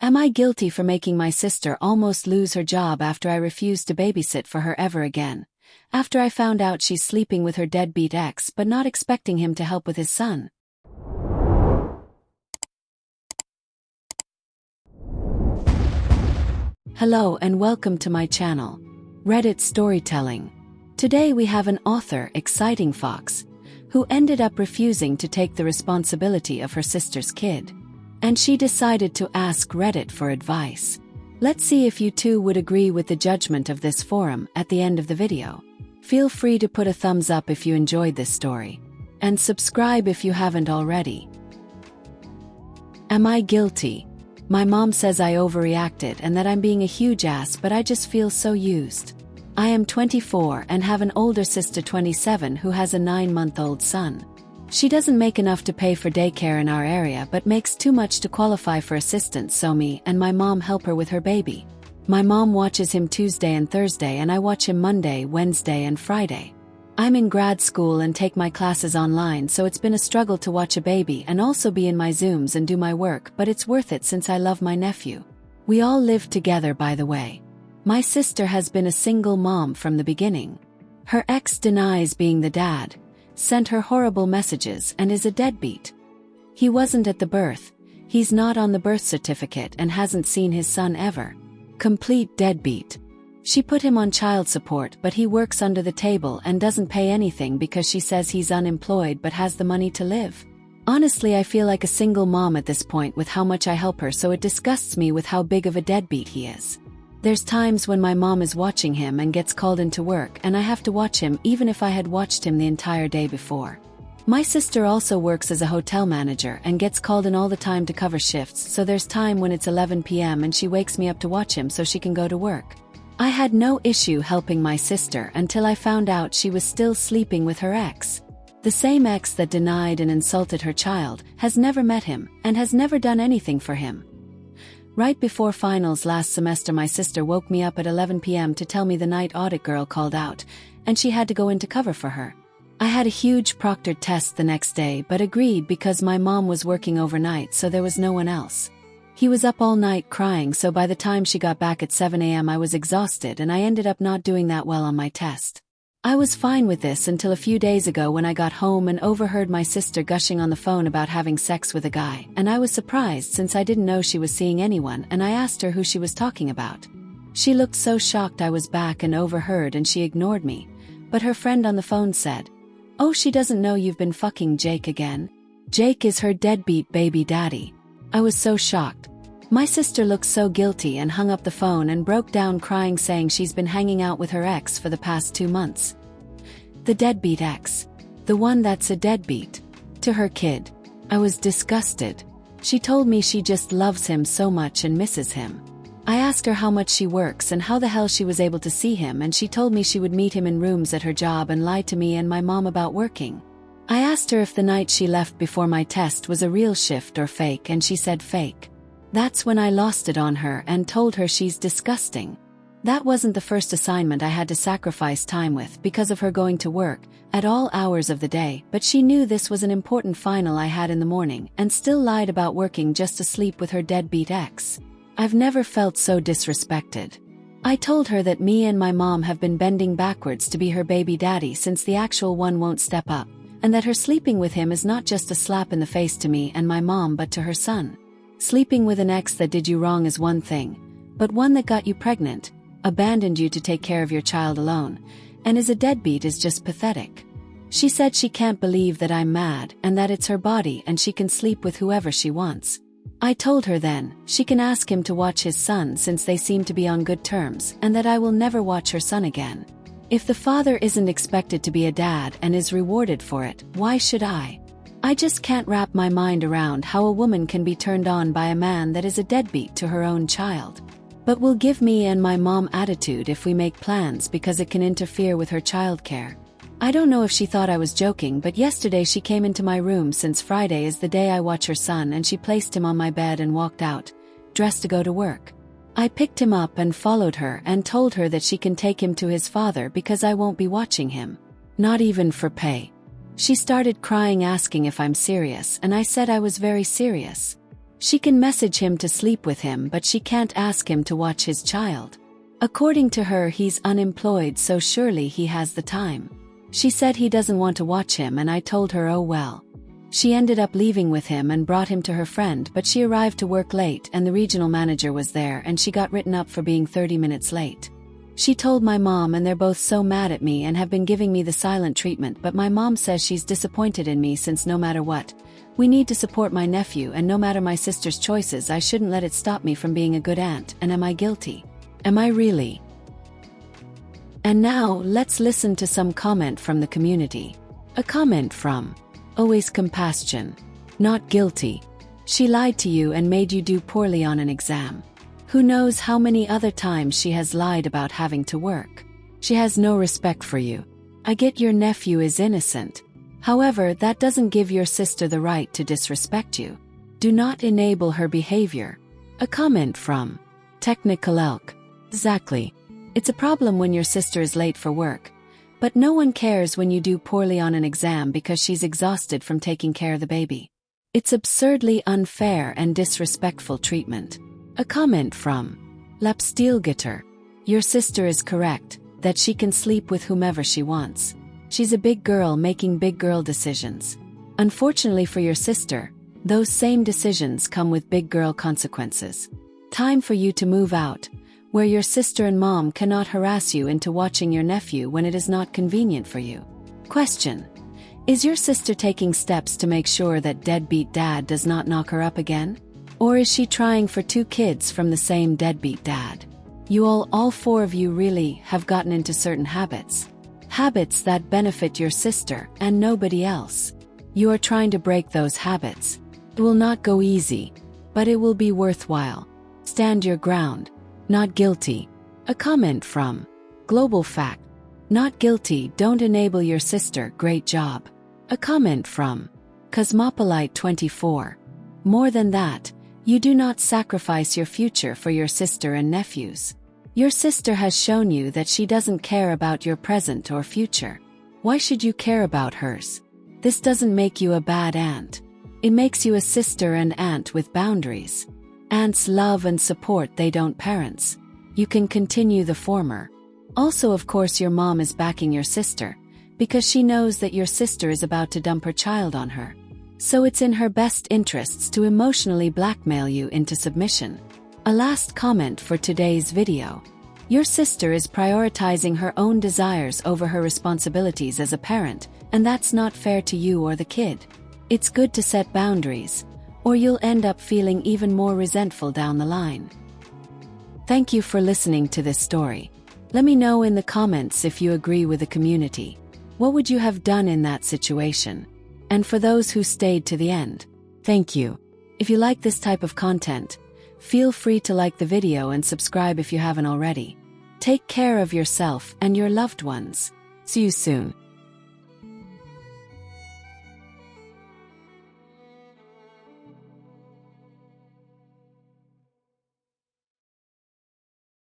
Am I guilty for making my sister almost lose her job after I refused to babysit for her ever again? After I found out she's sleeping with her deadbeat ex but not expecting him to help with his son. Hello and welcome to my channel, Reddit Storytelling. Today we have an author, Exciting Fox, who ended up refusing to take the responsibility of her sister's kid. And she decided to ask Reddit for advice. Let's see if you too would agree with the judgment of this forum at the end of the video. Feel free to put a thumbs up if you enjoyed this story. And subscribe if you haven't already. Am I guilty? My mom says I overreacted and that I'm being a huge ass, but I just feel so used. I am 24 and have an older sister 27 who has a 9-month-old son. She doesn't make enough to pay for daycare in our area but makes too much to qualify for assistance, so me and my mom help her with her baby. My mom watches him Tuesday and Thursday and I watch him Monday, Wednesday and Friday. I'm in grad school and take my classes online, so it's been a struggle to watch a baby and also be in my Zooms and do my work, but it's worth it since I love my nephew. We all live together, by the way. My sister has been a single mom from the beginning. Her ex denies being the dad, sent her horrible messages and is a deadbeat. He wasn't at the birth, he's not on the birth certificate and hasn't seen his son ever. Complete deadbeat. She put him on child support, but he works under the table and doesn't pay anything because she says he's unemployed but has the money to live. Honestly, I feel like a single mom at this point with how much I help her, so it disgusts me with how big of a deadbeat he is. There's times when my mom is watching him and gets called into work and I have to watch him even if I had watched him the entire day before. My sister also works as a hotel manager and gets called in all the time to cover shifts, so there's time when it's 11 p.m. and she wakes me up to watch him so she can go to work. I had no issue helping my sister until I found out she was still sleeping with her ex. The same ex that denied and insulted her child, has never met him, and has never done anything for him. Right before finals last semester, my sister woke me up at 11 p.m. to tell me the night audit girl called out, and she had to go in to cover for her. I had a huge proctored test the next day but agreed because my mom was working overnight, so there was no one else. He was up all night crying, so by the time she got back at 7 a.m. I was exhausted and I ended up not doing that well on my test. I was fine with this until a few days ago when I got home and overheard my sister gushing on the phone about having sex with a guy, and I was surprised since I didn't know she was seeing anyone, and I asked her who she was talking about. She looked so shocked I was back and overheard, and she ignored me, but her friend on the phone said, "Oh, she doesn't know you've been fucking Jake again? Jake is her deadbeat baby daddy." I was so shocked. My sister looked so guilty and hung up the phone and broke down crying, saying she's been hanging out with her ex for the past 2 months. The deadbeat ex. The one that's a deadbeat. To her kid. I was disgusted. She told me she just loves him so much and misses him. I asked her how much she works and how the hell she was able to see him, and she told me she would meet him in rooms at her job and lied to me and my mom about working. I asked her if the night she left before my test was a real shift or fake, and she said fake. That's when I lost it on her and told her she's disgusting. That wasn't the first assignment I had to sacrifice time with because of her going to work at all hours of the day, but she knew this was an important final I had in the morning and still lied about working just to sleep with her deadbeat ex. I've never felt so disrespected. I told her that me and my mom have been bending backwards to be her baby daddy since the actual one won't step up, and that her sleeping with him is not just a slap in the face to me and my mom but to her son. Sleeping with an ex that did you wrong is one thing, but one that got you pregnant, abandoned you to take care of your child alone, and is a deadbeat is just pathetic. She said she can't believe that I'm mad and that it's her body and she can sleep with whoever she wants. I told her then she can ask him to watch his son since they seem to be on good terms, and that I will never watch her son again. If the father isn't expected to be a dad and is rewarded for it, why should I? I just can't wrap my mind around how a woman can be turned on by a man that is a deadbeat to her own child, but will give me and my mom attitude if we make plans because it can interfere with her childcare. I don't know if she thought I was joking, but yesterday she came into my room since Friday is the day I watch her son, and she placed him on my bed and walked out, dressed to go to work. I picked him up and followed her and told her that she can take him to his father because I won't be watching him. Not even for pay. She started crying asking if I'm serious, and I said I was very serious. She can message him to sleep with him, but she can't ask him to watch his child. According to her, he's unemployed, so surely he has the time. She said he doesn't want to watch him, and I told her, oh well. She ended up leaving with him and brought him to her friend, but she arrived to work late and the regional manager was there and she got written up for being 30 minutes late. She told my mom and they're both so mad at me and have been giving me the silent treatment, but my mom says she's disappointed in me since no matter what, we need to support my nephew, and no matter my sister's choices, I shouldn't let it stop me from being a good aunt. And am I guilty? Am I really? And now, let's listen to some comment from the community. A comment from Always Compassion. Not guilty. She lied to you and made you do poorly on an exam. Who knows how many other times she has lied about having to work. She has no respect for you. I get your nephew is innocent. However, that doesn't give your sister the right to disrespect you. Do not enable her behavior. A comment from Technical Elk. Exactly. It's a problem when your sister is late for work, but no one cares when you do poorly on an exam because she's exhausted from taking care of the baby. It's absurdly unfair and disrespectful treatment. A comment from Lapsteelgitter. Your sister is correct, that she can sleep with whomever she wants. She's a big girl making big girl decisions. Unfortunately for your sister, those same decisions come with big girl consequences. Time for you to move out, where your sister and mom cannot harass you into watching your nephew when it is not convenient for you. Question: is your sister taking steps to make sure that deadbeat dad does not knock her up again? Or is she trying for 2 kids from the same deadbeat dad? You all 4 of you really have gotten into certain habits. Habits that benefit your sister and nobody else. You are trying to break those habits. It will not go easy, but it will be worthwhile. Stand your ground. Not guilty. A comment from Global Fact. Not guilty. Don't enable your sister. Great job. A comment from Cosmopolite24. More than that, you do not sacrifice your future for your sister and nephews. Your sister has shown you that she doesn't care about your present or future. Why should you care about hers? This doesn't make you a bad aunt. It makes you a sister and aunt with boundaries. Aunts love and support, they don't parents. You can continue the former. Also, of course, your mom is backing your sister, because she knows that your sister is about to dump her child on her. So it's in her best interests to emotionally blackmail you into submission. A last comment for today's video. Your sister is prioritizing her own desires over her responsibilities as a parent, and that's not fair to you or the kid. It's good to set boundaries, or you'll end up feeling even more resentful down the line. Thank you for listening to this story. Let me know in the comments if you agree with the community. What would you have done in that situation? And for those who stayed to the end, thank you. If you like this type of content, feel free to like the video and subscribe if you haven't already. Take care of yourself and your loved ones. See you soon.